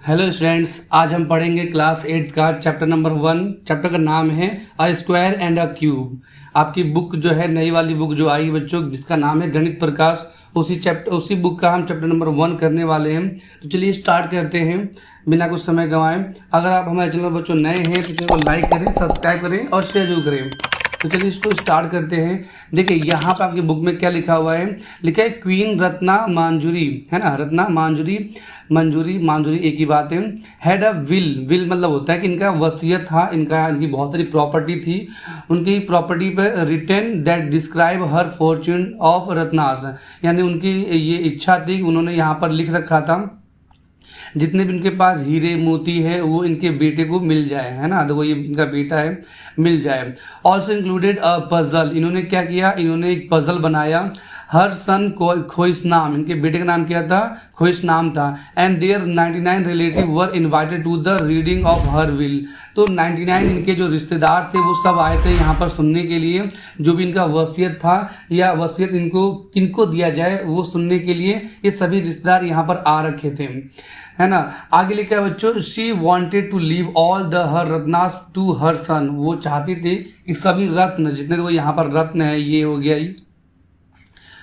Hello students, आज हम पढ़ेंगे क्लास 8 का चैप्टर नंबर 1। चैप्टर का नाम है a square and a cube. आपकी बुक जो है, नई वाली बुक जो आई बच्चों, जिसका नाम है गणित प्रकाश, उसी बुक का हम चैप्टर नंबर 1 करने वाले हैं। तो चलिए स्टार्ट करते हैं बिना कुछ समय गंवाए। अगर आप हमारे चैनल पर बच्चों नए हैं तो चैनल को लाइक करें, सब्सक्राइब करें और शेयर जरूर करें। तो चलिए इसको स्टार्ट करते हैं। देखिए यहाँ पे आपकी बुक में क्या लिखा हुआ है। लिखा है क्वीन रत्ना मांजुरी, है ना, रत्ना मांजुरी, मांजुरी एक ही बात है। हैड अ विल मतलब होता है कि इनका वसीयत था, इनकी बहुत सारी प्रॉपर्टी थी। उनकी प्रॉपर्टी पर written that describe her fortune of Ratnas, यानी उनकी ये इच्छा थी, उन्होंने यहाँ पर लिख रखा था जितने भी इनके पास हीरे मोती है वो इनके बेटे को मिल जाए, है ना। तो वो ये इनका बेटा है, मिल जाए। ऑल्सो इंक्लूडेड अ पजल, इन्होंने क्या किया, इन्होंने एक पजल बनाया। हर सन खोइसनाम, इनके बेटे का नाम क्या था, खोइसनाम था। And there 99 relative were invited to the reading of her will. तो 99 इनके जो रिश्तेदार थे वो सब आए थे यहाँ पर सुनने के लिए, जो भी इनका वसीयत था या वसीयत इनको किनको दिया जाए वो सुनने के लिए ये सभी रिश्तेदार यहाँ पर आ रखे थे, है ना। आगे लिखा है बच्चों, she wanted to leave all the her रत्नास टू हर सन। वो चाहती थी कि सभी रत्न, जितने तो यहाँ पर रत्न है, ये हो गया ये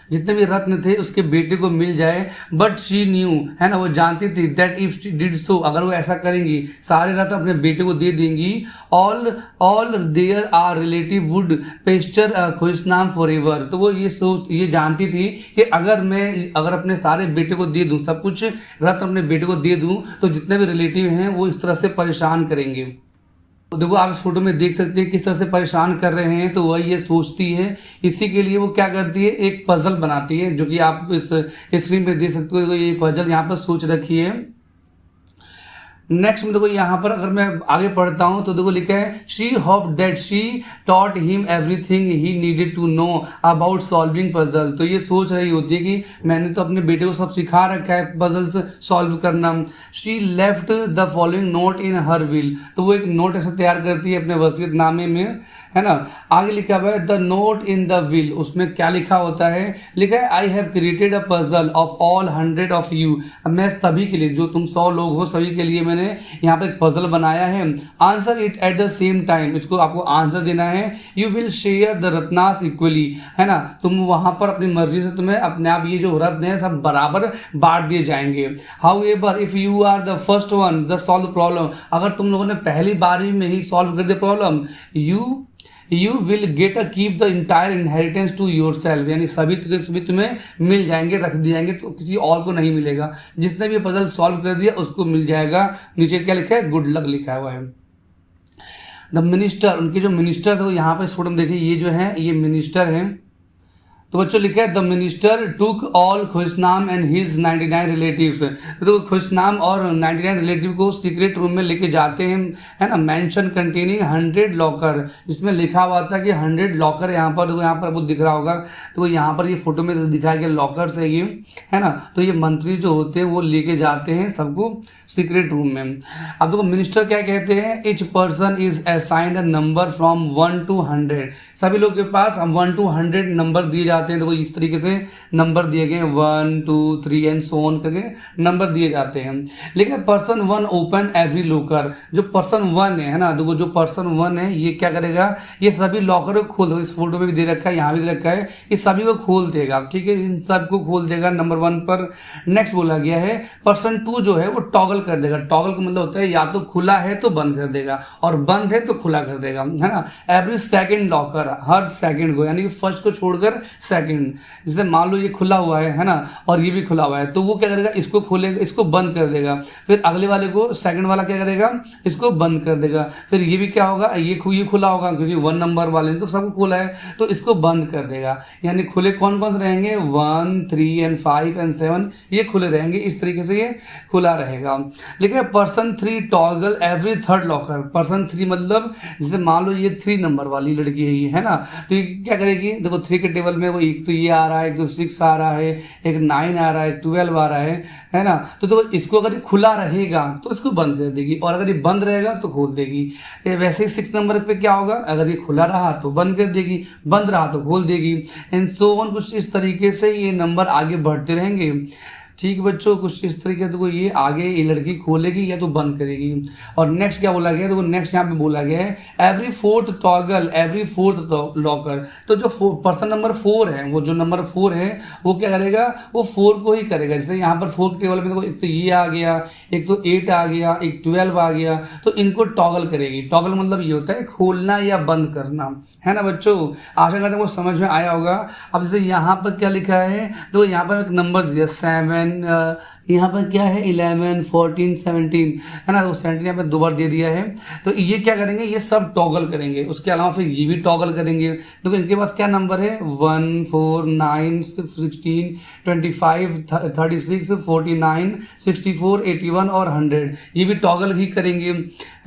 जितने भी रत्न थे उसके बेटे को मिल जाए। बट शी न्यू, है ना, वो जानती थी that if she did so, अगर वो ऐसा करेंगी, सारे रत्न अपने बेटे को दे देंगी, all there are relative would pester Khoisnam forever. तो वो ये जानती थी कि अगर अपने सारे बेटे को दे दूं, सब कुछ रत्न अपने बेटे को दे दूं, तो जितने भी रिलेटिव हैं वो इस तरह से परेशान करेंगे। तो देखो आप इस फोटो में देख सकते हैं किस तरह से परेशान कर रहे हैं। तो वह ये सोचती है, इसी के लिए वो क्या करती है, एक पजल बनाती है, जो कि आप इस स्क्रीन पे देख सकते हो। तो ये पजल यहाँ पर सोच रखी है। नेक्स्ट में देखो यहाँ पर अगर मैं आगे पढ़ता हूँ तो देखो लिखा है, she hope that she taught him everything he needed to know about solving puzzle. तो ये सोच रही होती है कि मैंने तो अपने बेटे को सब सिखा रखा है पजल्स सॉल्व करना। She left the following note in her will. तो वो एक नोट ऐसा तैयार करती है अपने वसीयतनामे में, है ना। आगे लिखा हुआ है the note in the will, उसमें क्या लिखा होता है, लिखा है I have created a puzzle of all 100 of you. मैं सभी के लिए, जो तुम 100 लोग हो, सभी के लिए मैंने यहाँ पर एक पजल बनाया है। Answer it at the same time, इसको आपको आंसर देना है। You will share the Ratnas equally, है ना। तुम वहां पर अपनी मर्जी से तुम्हें अपने आप ये जो रत्न है सब बराबर बांट दिए जाएंगे। However if you are the first one the solve problem, अगर तुम लोगों ने पहली बारी में ही सॉल्व कर दिया problem, you will get a keep the entire inheritance to yourself, यानी सभी तुम्हें मिल जाएंगे, रख दिए जाएंगे, तो किसी और को नहीं मिलेगा। जिसने भी पजल सॉल्व कर दिया उसको मिल जाएगा। नीचे क्या लिखा है, गुड लक लिखा हुआ है। द मिनिस्टर, उनके जो मिनिस्टर थे यहाँ पे इस फोटो में देखिए, ये जो है ये मिनिस्टर हैं। तो बच्चों लिखा है the minister took all Khushnam and his 99 relatives. तो खुशनाम और 99 रिलेटिव को सीक्रेट रूम में लेके जाते हैं, है ना। मेंशन कंटेनिंग 100 लॉकर, जिसमें लिखा हुआ था कि 100 लॉकर यहाँ पर, देखो यहाँ पर आपको दिख रहा होगा। तो यहाँ पर ये फोटो में दिखाया गया लॉकर से ये, है ना। तो ये मंत्री जो होते हैं वो लेके जाते हैं सबको सीक्रेट रूम में। अब देखो मिनिस्टर क्या कहते हैं, each person is assigned a number from 1 to 100। सभी लोग के पास 1 to 100 नंबर दिए जाते हैं। देखो इस तरीके से नंबर दिए गए, 1 2 3 एंड सो ऑन करके नंबर दिए जाते हैं। लेकिन पर्सन 1 ओपन एवरी लॉकर, जो पर्सन 1 है ना, देखो जो पर्सन 1 है ये क्या करेगा, ये सभी लॉकर को खोल देगा। इस फोटो में भी दे रखा है, यहाँ भी दे रखा है, ये सभी को खोल देगा, ठीक है, इन सबको खोल देगा नंबर 1 पर। नेक्स्ट बोला गया है पर्सन 2 जो है वो टॉगल कर देगा। टॉगल का मतलब होता है या तो खुला है तो बंद कर देगा और बंद है तो खुला कर देगा, है ना। एवरी सेकंड लॉकर, हर सेकंड को, यानी कि फर्स्ट को छोड़कर सेकंड। जैसे मान लो ये खुला हुआ है ना, और ये भी खुला हुआ है, तो वो क्या करेगा, इसको खोलेगा, इसको बंद कर देगा। फिर अगले वाले को, सेकंड वाला क्या करेगा, इसको बंद कर देगा। फिर ये भी क्या होगा, ये खुला होगा क्योंकि 1 नंबर वाले ने तो सबको खोला है, तो इसको बंद कर देगा। यानी खुले कौन कौन से रहेंगे, 1 3 एंड 5 एंड 7, ये खुले रहेंगे। इस तरीके से ये खुला रहेगा। लेकिन person 3 toggle every third locker. Person 3 मतलब जैसे मान लो ये 3 नंबर वाली लड़की है, ये, है ना। तो ये क्या करेगी, देखो 3 के टेबल में वो एक तो ये आ रहा है, एक तो 6 आ रहा है, एक 9 आ रहा है, 12 आ रहा है ना। तो इसको अगर ये खुला रहेगा तो इसको बंद कर देगी, और अगर ये बंद रहेगा तो खोल देगी। वैसे ही 6 नंबर पे क्या होगा, अगर ये खुला रहा तो बंद कर देगी, बंद रहा तो खोल देगी, एंड सो ऑन। कुछ इस तरीके से ये नंबर आगे बढ़ते रहेंगे। ठीक है बच्चों, कुछ इस तरीके से देखो ये आगे ये लड़की खोलेगी या तो बंद करेगी। और नेक्स्ट क्या बोला गया है, देखो नेक्स्ट यहाँ पे बोला गया है every fourth toggle every fourth locker. तो जो पर्सन नंबर 4 है, वो जो नंबर 4 है वो क्या करेगा, वो 4 को ही करेगा। जैसे यहाँ पर 4 के टेबल में देखो एक तो ये आ गया, एक तो 8 आ गया, एक 12 आ गया, तो इनको टॉगल करेगी। टॉगल मतलब ये होता है खोलना या बंद करना, है ना बच्चों। आशा करते हैं वो समझ में आया होगा। अब जैसे यहाँ पर क्या लिखा है, तो यहाँ पर एक नंबर दिया 7, यहाँ पर क्या है 11, 14, 17, है ना। तो 17 यहाँ पर 2 बार दे दिया है। तो ये क्या करेंगे, ये सब टॉगल करेंगे। उसके अलावा फिर ये भी टॉगल करेंगे। तो इनके पास क्या नंबर है 1, 4, 9, 16, 25, 36, 49, 64, 81 और 100, ये भी टॉगल ही करेंगे,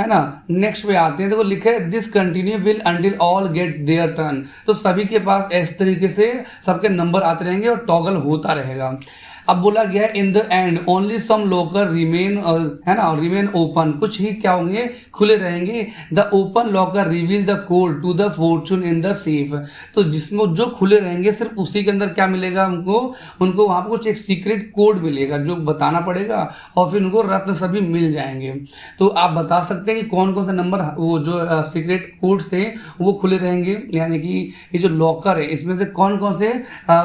है ना। नेक्स्ट पे आते हैं, देखो लिखा है this continue will until all get there turn. तो सभी के पास इस तरीके से सबके नंबर आते रहेंगे और टॉगल होता रहेगा। अब बोला गया है in the end only some locker remain, है ना, रिमेन ओपन, कुछ ही क्या होंगे खुले रहेंगे। The open locker reveal the code to the fortune in the safe. तो जिसमें जो खुले रहेंगे सिर्फ उसी के अंदर क्या मिलेगा उनको वहां पर कुछ एक सीक्रेट कोड मिलेगा जो बताना पड़ेगा और फिर उनको रत्न सभी मिल जाएंगे। तो आप बता सकते हैं कि कौन कौन से नंबर वो जो सीक्रेट कोड थे वो खुले रहेंगे, यानी कि ये जो लॉकर है इसमें से कौन कौन से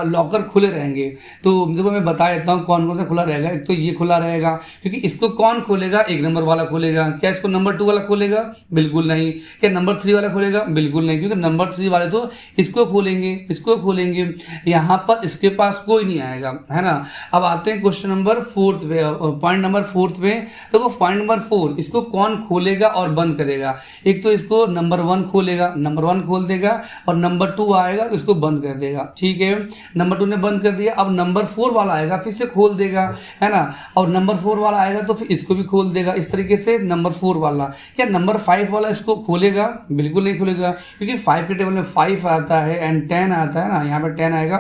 लॉकर खुले रहेंगे। तो देखो मैं बता देता हूँ कौन कौन सा खुला रहेगा। एक तो ये खुला रहेगा, क्योंकि इसको कौन खोलेगा, 1 नंबर वाला खोलेगा। क्या इसको नंबर 2 वाला खोलेगा, बिल्कुल नहीं। क्या नंबर 3 वाला खोलेगा, बिल्कुल नहीं, क्योंकि नंबर 3 वाले तो इसको खोलेंगे, इसको खोलेंगे। यहाँ पर इसके पास कोई नहीं आएगा, है ना। अब आते हैं क्वेश्चन नंबर 4 पे, पॉइंट नंबर 4 पे। तो पॉइंट नंबर 4 इसको कौन खोलेगा और बंद करेगा। एक तो इसको नंबर 1 खोलेगा, नंबर 1 खोल देगा, और नंबर 2 आएगा तो इसको बंद कर देगा, ठीक है। नंबर 2 ने बंद कर दिया। अब नंबर 4 वाला आएगा फिर से खोल देगा, है ना। और नंबर 4 वाला आएगा तो फिर इसको भी खोल देगा। इस तरीके से नंबर 4 वाला। क्या नंबर 5 वाला इसको खोलेगा, बिल्कुल नहीं खोलेगा, क्योंकि 5 के टेबल में 5 आता है एंड 10 आता है ना, यहाँ पर 10 आएगा।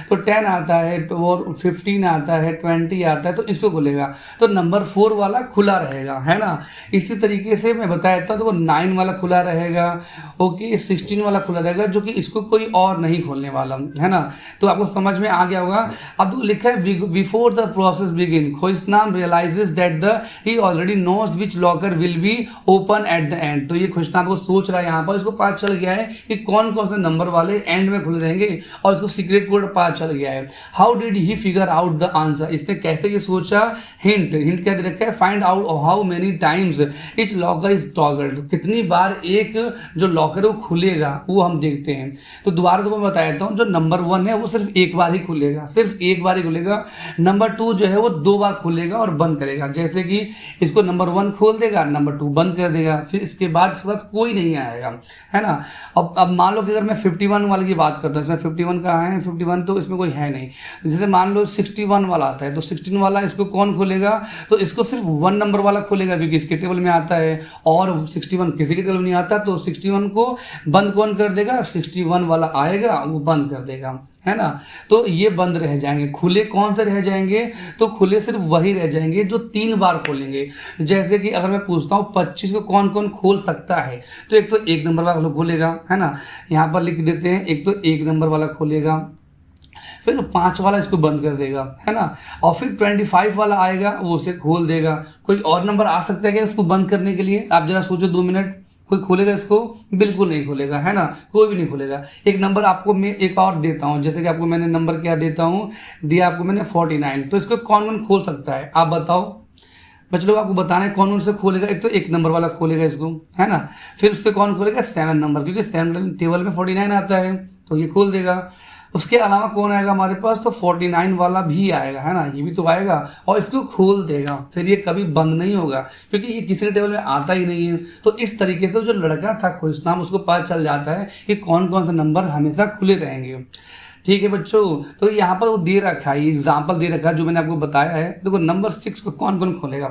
तो 10 आता है और 15 आता है, 20 आता है, तो इसको खोलेगा। तो नंबर 4 वाला खुला रहेगा, है ना। इसी तरीके से मैं बता देता हूँ, तो 9 वाला खुला रहेगा, ओके। 16 वाला खुला रहेगा, जो कि इसको कोई और नहीं खोलने वाला, है ना। तो आपको समझ में आ गया होगा। अब तो लिखा है before the process begin Khushnam realises that the he already knows which locker will be open at the end. तो ये खुशनाम को सोच रहा है यहाँ पर, इसको पता चल गया है कि कौन कौन से नंबर वाले एंड में खुले रहेंगे और इसको सीक्रेट कोड पता चल गया है। How did he figure out the answer, इसने कैसे ये सोचा। हिंट क्या दे रखा है, find out how many times each locker is toggled. कितनी बार एक जो लॉकर है वो खुलेगा वो हम देखते हैं। तो दोबारा तो मैं बता देता हूँ, जो नंबर 1 है वो सिर्फ एक बार ही खुलेगा, सिर्फ एक बार ही खुलेगा। नंबर 2 जो है वो 2 बार खुलेगा और बंद करेगा। जैसे कि इसको नंबर 1 खोल देगा, नंबर 2 बंद कर देगा, फिर इसके बाद कोई नहीं आएगा, है ना। अब मान लो कि अगर मैं 51 वाले की बात करता हूँ, इसमें 51 कहाँ है, 51 तो इसमें कोई है नहीं। जैसे मान लो 61 वाला आता है, तो 16 वाला इसको कौन खोलेगा, तो इसको सिर्फ 1 नंबर वाला खोलेगा, क्योंकि इसके टेबल में आता है, और 61 किसी के टेबल में नहीं आता। तो 61 को बंद कौन कर देगा, 61 वाला आएगा वो बंद कर देगा, है ना। तो ये बंद रह जाएंगे। खुले कौन से रह जाएंगे, तो खुले सिर्फ वही रह जाएंगे जो 3 बार खोलेंगे। जैसे कि अगर मैं पूछता हूँ 25 को कौन कौन खोल सकता है, तो एक तो 1 नंबर वाला खोलेगा, है ना। यहाँ पर लिख देते हैं, एक तो 1 नंबर वाला खोलेगा, फिर 5 वाला इसको बंद कर देगा, है ना। और फिर 25 वाला आएगा वो उसे खोल देगा। कोई और नंबर आ सकता है क्या इसको बंद करने के लिए, आप जरा सोचो 2 मिनट। कोई खोलेगा इसको, बिल्कुल नहीं खोलेगा, है ना, कोई भी नहीं खोलेगा। एक नंबर आपको मैं एक और देता हूँ, जैसे कि आपको मैंने नंबर क्या देता हूँ, दिया आपको मैंने 49। तो इसको कौन कौन खोल सकता है आप बताओ बच्चे लोग, आपको बताना है कौन कौन से खोलेगा। एक तो 1 नंबर वाला खोलेगा इसको, है ना। फिर उससे कौन खोलेगा, 7 नंबर, क्योंकि 7 टेबल में 49 आता है तो ये खोल देगा। उसके अलावा कौन आएगा हमारे पास, तो 49 वाला भी आएगा, है ना, ये भी तो आएगा और इसको खोल देगा। फिर ये कभी बंद नहीं होगा, क्योंकि ये किसी के टेबल में आता ही नहीं है। तो इस तरीके से जो लड़का था खुशनाम, उसको पता चल जाता है कि कौन कौन से नंबर हमेशा खुले रहेंगे। ठीक है बच्चों, तो यहाँ पर वो दे रखा है, एग्जाम्पल दे रखा है जो मैंने आपको बताया है। देखो नंबर 6 को कौन कौन खोलेगा,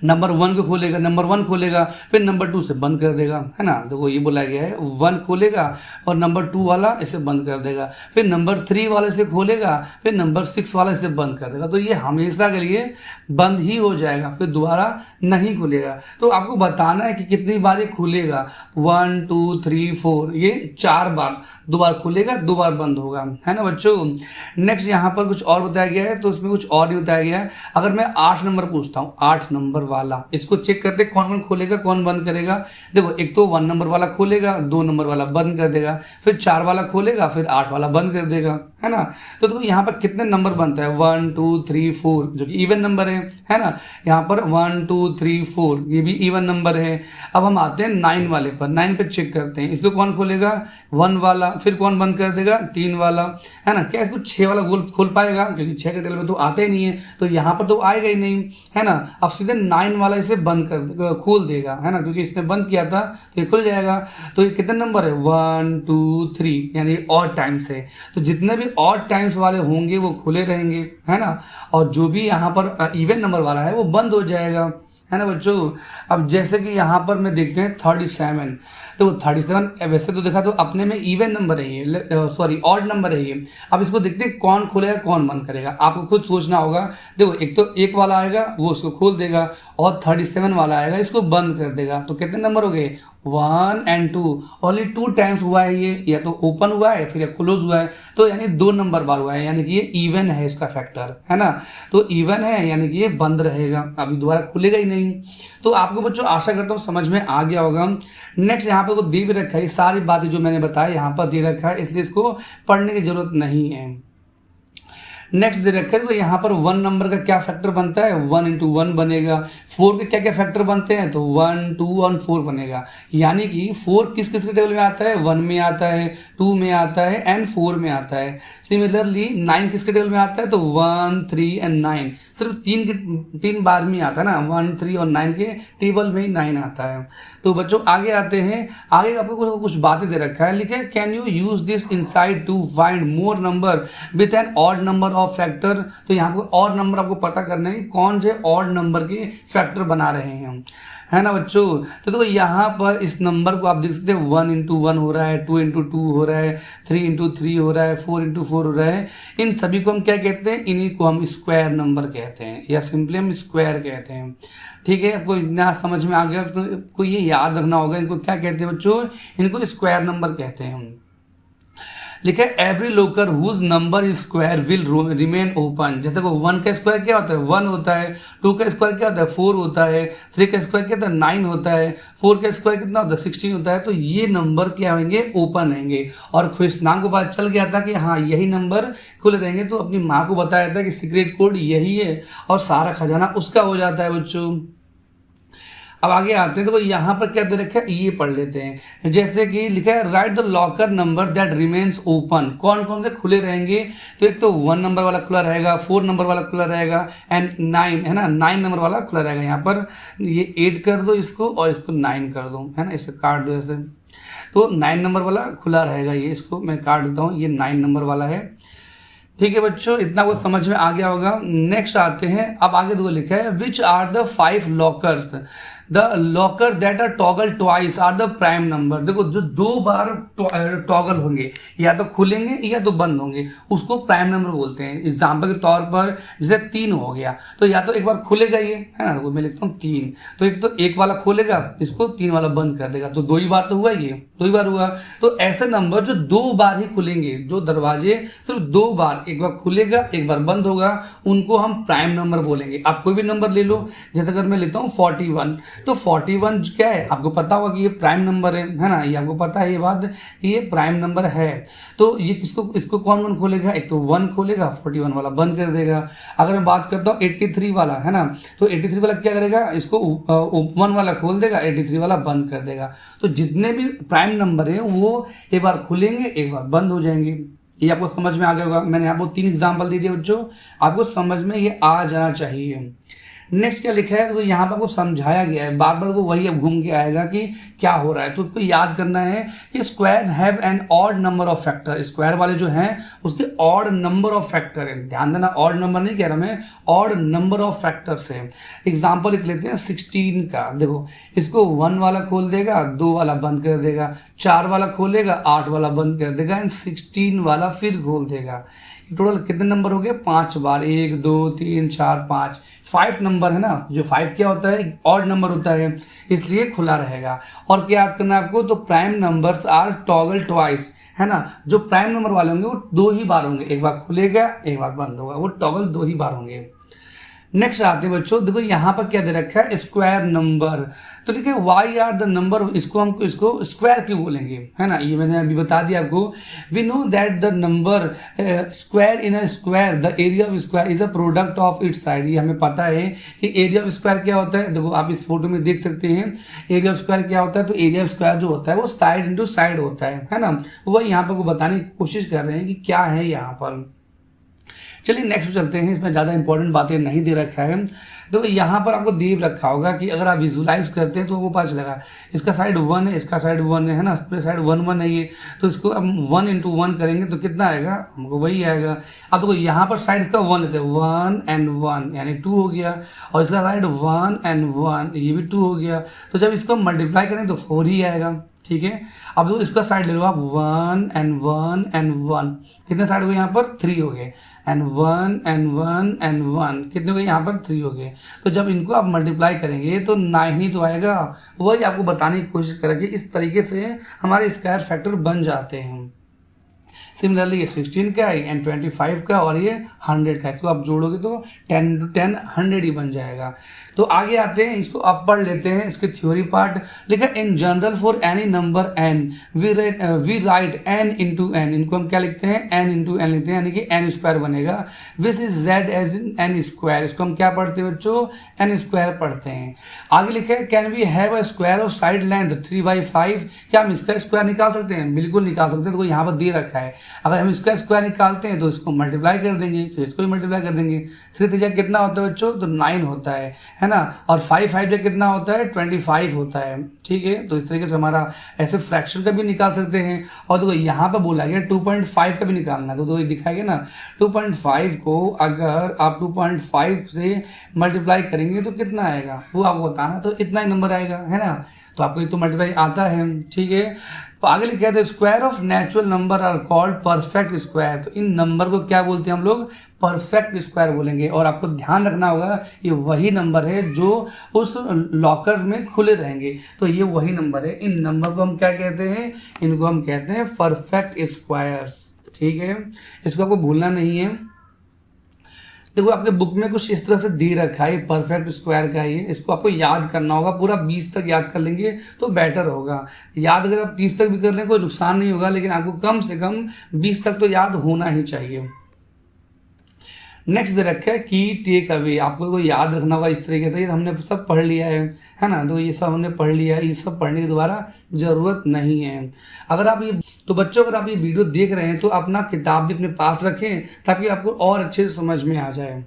नंबर वन को खोलेगा, नंबर वन खोलेगा, फिर नंबर टू से बंद कर देगा, है ना। देखो ये बोला गया है वन खोलेगा और नंबर टू वाला इसे बंद कर देगा, फिर नंबर थ्री वाले से खोलेगा, फिर नंबर सिक्स वाला इसे बंद कर देगा। तो ये हमेशा के लिए बंद ही हो जाएगा, फिर दोबारा नहीं खुलेगा। तो आपको बताना है कि कितनी बार ये खुलेगा, 1 2 3 4, ये 4 बार, 2 बार खुलेगा, 2 बार बंद होगा, है ना बच्चों। नेक्स्ट यहाँ पर कुछ और बताया गया है, तो इसमें कुछ और भी बताया गया है। अगर मैं 8 नंबर पूछता हूँ, 8 नंबर वाला, इसको चेक करते कौन कौन खोलेगा कौन बंद करेगा। देखो एक तो 1 नंबर वाला खोलेगा, 2 नंबर वाला बंद कर देगा, फिर 4 वाला खोलेगा, फिर 8 वाला बंद कर देगा, है ना। तो देखो यहाँ पर कितने नंबर बनता है, 1 2 3 4, जो कि इवन नंबर है ना। यहाँ पर 1 2 3 4 ये भी इवन नंबर है। अब हम आते हैं 9 वाले पर, 9 पे चेक करते हैं, इसको कौन खोलेगा, 1 वाला, फिर कौन बंद कर देगा, 3 वाला, है ना। क्या इसको 6 वाला गोल खोल पाएगा, क्योंकि 6 के टेल में तो आते ही नहीं है, तो यहाँ पर तो आएगा ही नहीं, है ना। अब सीधे 9 वाला इसे बंद कर खोल देगा, है ना, क्योंकि इसने बंद किया था तो ये खुल जाएगा। तो ये कितने नंबर है, 1 2 3, यानी ऑड टाइम्स है। तो जितने भी ऑड टाइम्स वाले होंगे वो खुले रहेंगे, है ना, और जो भी यहाँ पर इवन नंबर वाला है वो बंद हो जाएगा, है ना बच्चों। अब जैसे कि यहाँ पर मैं देखते हैं 37, तो 37 वैसे तो देखा तो अपने में इवन नंबर है ये, सॉरी ऑड नंबर है ये। अब इसको देखते हैं कौन खोलेगा कौन बंद करेगा, आपको खुद सोचना होगा। देखो एक तो 1 वाला आएगा वो उसको खोल देगा, और 37 वाला आएगा इसको बंद कर देगा। तो कितने नंबर हो गए, 1 and 2, ओनली 2 टाइम्स हुआ है ये, या तो ओपन हुआ है फिर क्लोज हुआ है, तो यानी 2 नंबर बार हुआ है, यानी कि ये इवन है इसका फैक्टर, है ना। तो इवन है यानी कि ये बंद रहेगा, अभी दोबारा खुलेगा ही नहीं। तो आपको बच्चों आशा करता हूँ समझ में आ गया होगा। नेक्स्ट यहाँ पे वो दे भी रखा है, सारी बातें जो मैंने बताया यहाँ पर दे रखा है, इसलिए इसको पढ़ने की जरूरत नहीं है। नेक्स्ट दे रखा है, तो यहाँ पर 1 नंबर का क्या फैक्टर बनता है, 1 into 1 बनेगा। 4 के क्या क्या फैक्टर बनते हैं, तो 1 2 और 4 बनेगा। यानी कि 4 किस किस के टेबल में आता है, 1 में आता है, 2 में आता है एंड 4 में आता है। सिमिलरली 9 किसके टेबल में आता है, तो 1 3 एंड 9, सिर्फ 3 बार में आता है ना, 1 3 और 9 के टेबल में ही 9 आता है। तो बच्चों आगे आते हैं, आगे आपको कुछ बातें दे रखा है, लिखे can you use this insight to find more number with an odd number of factor. तो यहाँ पर और नंबर आपको पता करना है कौन से ऑड नंबर के फैक्टर बना रहे हैं हम, है ना बच्चों। तो यहाँ पर इस नंबर को आप देख सकते हैं, 1 into 1 हो रहा है, 2 into 2 हो रहा है, 3 into 3 हो रहा है, 4 into 4 हो रहा है। इन सभी को हम क्या कहते हैं, इन्हीं को हम स्क्वायर नंबर कहते हैं, या सिंपली हम स्क्वायर कहते हैं। ठीक है, आपको इतना समझ में आ गया, तो आपको ये याद रखना होगा, इनको क्या कहते हैं बच्चों, इनको स्क्वायर नंबर कहते हैं हम। लिखा है every locker whose number square will remain open. जैसे को 1 का स्क्वायर क्या होता है, 1 होता है, 2 का स्क्वायर क्या होता है, 4 होता है, 3 का स्क्वायर क्या होता है, 9 होता है, 4 का स्क्वायर कितना होता है, 16 होता है। तो ये नंबर क्या होंगे, ओपन रहेंगे। और कृष्णांग को पता चल गया था कि हाँ यही नंबर खुले रहेंगे, तो अपनी माँ को बताया था कि सीक्रेट कोड यही है, और सारा खजाना उसका हो जाता है बच्चों। अब आगे आते हैं, तो यहाँ पर क्या दे रखा है ये पढ़ लेते हैं। जैसे कि लिखा है right the locker number that remains open. कौन कौन से खुले रहेंगे, तो एक तो 1 नंबर वाला खुला रहेगा, 4 नंबर वाला खुला रहेगा एंड 9, है ना, 9 नंबर वाला खुला रहेगा। यहाँ पर ये 8 कर दो इसको और इसको 9 कर दो, है ना, इसे काट दो ऐसे, तो 9 नंबर वाला खुला रहेगा। ये इसको मैं काट देता हूँ, ये 9 नंबर वाला है। ठीक है बच्चों, इतना कुछ समझ में आ गया होगा। नेक्स्ट आते हैं, अब आगे दो लिखा है which are the 5 lockers the locker that are toggle twice are the prime number. देखो जो 2 बार टॉगल होंगे, या तो खुलेंगे या तो बंद होंगे, उसको प्राइम नंबर बोलते हैं। एग्जाम्पल के तौर पर जैसे 3 हो गया, तो या तो एक बार खुलेगा ये, है ना, तो मैं लिखता हूँ 3, तो एक तो 1 वाला खोलेगा, इसको 3 वाला बंद कर देगा, तो 2 ही बार तो हुआ, ये 2 ही बार हुआ। तो ऐसे नंबर जो 2 बार ही खुलेंगे, जो दरवाजे सिर्फ 2 बार, एक बार खुलेगा एक बार बंद होगा, उनको हम प्राइम नंबर बोलेंगे। आप कोई भी नंबर ले लो, जैसे अगर मैं लेता हूँ 41, तो 41 क्या है, आपको पता होगा कि ये प्राइम नंबर है ना, ये आपको पता है ये बात, ये प्राइम नंबर है। तो ये इसको कौन कौन खोलेगा, एक तो 1 खोलेगा, 41 वाला बंद कर देगा। अगर मैं बात करता हूँ 83 वाला, है ना, तो 83 वाला क्या करेगा, इसको 1 वाला खोल देगा, 83 वाला बंद कर देगा। तो जितने भी प्राइम नंबर है वो एक बार खुलेंगे एक बार बंद हो जाएंगे। ये आपको समझ में आ गया होगा। मैंने आपको 3 एग्जाम्पल दे दिए बच्चों, आपको समझ में ये आ जाना चाहिए। नेक्स्ट क्या लिखा है, तो यहाँ पर आपको समझाया गया है, बार बार को वही अब घूम के आएगा कि क्या हो रहा है। तो उसको याद करना है कि square have an odd number of factor, square वाले जो हैं उसके ऑड नंबर ऑफ फैक्टर है। ध्यान देना, ऑड नंबर नहीं कह रहा मैं, ऑड नंबर ऑफ फैक्टर्स है। एग्जाम्पल लिख लेते हैं 16 का। देखो इसको 1 वाला खोल देगा, 2 वाला बंद कर देगा, 4 वाला खोलेगा, 8 वाला बंद कर देगा, एंड 16 वाला फिर खोल देगा। टोटल कितने नंबर हो गए, 5 बार, 1 2 3 4 5, 5 नंबर है ना। जो 5 क्या होता है, ऑड नंबर होता है, इसलिए खुला रहेगा। और क्या याद करना है आपको, तो prime numbers are toggle twice, है ना। जो प्राइम नंबर वाले होंगे वो 2 ही बार होंगे, एक बार खुलेगा एक बार बंद होगा, वो टॉगल 2 ही बार होंगे। नेक्स्ट आते हैं बच्चों, देखो यहाँ पर क्या दे रखा है, स्क्वायर नंबर। तो देखिए वाई आर द नंबर, इसको स्क्वायर क्यों बोलेंगे, है ना। ये मैंने अभी बता दिया आपको। We know that the number square in a square, the area of square is a product of its side. ये हमें पता है कि एरिया ऑफ स्क्वायर क्या होता है। देखो आप इस फोटो में देख सकते हैं एरिया ऑफ स्क्वायर क्या होता है। तो एरिया ऑफ स्क्वायर जो होता है वो साइड इंटू साइड होता है ना। वही यहाँ पर बताने की कोशिश कर रहे हैं कि क्या है यहाँ पर। चलिए नेक्स्ट चलते हैं, इसमें ज़्यादा इंपॉर्टेंट बातें नहीं दे रखा है। तो यहाँ पर आपको दे रखा होगा कि अगर आप विजुलाइज करते हैं तो आपको पता चलेगा इसका साइड 1 है, इसका साइड 1 है ना, पूरे साइड 1 1 है ये। तो इसको अब 1 × 1 करेंगे तो कितना आएगा, हमको वही आएगा। अब देखो यहाँ पर साइड इसका 1 लेते हैं, 1 and 1 यानी 2 हो गया, और इसका साइड 1 and 1 ये भी 2 हो गया। तो जब इसको मल्टीप्लाई करेंगे तो 4 ही आएगा, ठीक है। अब तो इसका साइड ले लो आप, 1 and 1 and 1, कितने साइड हो गए यहाँ पर, 3 हो गए, एंड 1 and 1 and 1 कितने हो गए यहाँ पर, 3 हो गए। तो जब इनको आप मल्टीप्लाई करेंगे तो 9 ही तो आएगा। वही आपको बताने की कोशिश करेंगे, इस तरीके से हमारे स्क्वायर फैक्टर बन जाते हैं। सिमिलरली ये 16 का है एंड 25 का, और ये 100 का। इसको आप जोड़ोगे तो 10 × 10 100 ही बन जाएगा। तो आगे आते हैं, इसको अब पढ़ लेते हैं, इसके थ्योरी पार्ट लिखा। In general for any number n we write n × n, इनको हम क्या लिखते हैं, n × n लिखते हैं, यानी कि n स्क्वायर बनेगा। Which is z as in n square, इसको हम क्या पढ़ते हैं बच्चों, n स्क्वायर पढ़ते हैं। आगे लिखा है can we have a square of side length 3/5, क्या हम इसका स्क्वायर निकाल सकते हैं, बिल्कुल निकाल सकते हैं। तो यहाँ पर दे रखा है, अगर हम इसका स्क्वायर निकालते हैं तो इसको मल्टीप्लाई कर देंगे, फिर इसको भी मल्टीप्लाई कर देंगे। 3 3 कितना होता है बच्चों, तो 9 होता है ना। और 5 5 कितना होता है, 25 होता है, ठीक है। तो इस तरीके से हमारा ऐसे फ्रैक्शन का भी निकाल सकते हैं। और देखो यहाँ पर बोला गया 2.5 का भी निकालना है, तो ये दिखाएगा ना 2.5 को अगर आप 2.5 से मल्टीप्लाई करेंगे तो कितना आएगा, वो आपको बताना। तो इतना ही नंबर आएगा, है ना। तो आपको ये तो मल्टीप्लाई आता है, ठीक है। तो आगे लिखा है square of natural number are called perfect square. तो इन नंबर को क्या बोलते हैं हम लोग, परफेक्ट स्क्वायर बोलेंगे। और आपको ध्यान रखना होगा ये वही नंबर है जो उस लॉकर में खुले रहेंगे। तो ये वही नंबर है, इन नंबर को हम क्या कहते हैं, इनको हम कहते हैं परफेक्ट स्क्वायर्स, ठीक है। इसको आपको भूलना नहीं है। देखो आपके बुक में कुछ इस तरह से दे रखा है परफेक्ट स्क्वायर का, ये इसको आपको याद करना होगा। पूरा 20 तक याद कर लेंगे तो बेटर होगा। याद अगर आप 30 तक भी कर लें कोई नुकसान नहीं होगा, लेकिन आपको कम से कम 20 तक तो याद होना ही चाहिए। नेक्स्ट दे रखा है की टेक अवे, आपको याद रखना होगा इस तरीके से। ये हमने सब पढ़ लिया है ना। तो ये सब हमने पढ़ लिया है, ये सब पढ़ने की दोबारा ज़रूरत नहीं है। अगर आप ये तो बच्चों अगर आप ये वीडियो देख रहे हैं तो अपना किताब भी अपने पास रखें ताकि आपको और अच्छे से समझ में आ जाए।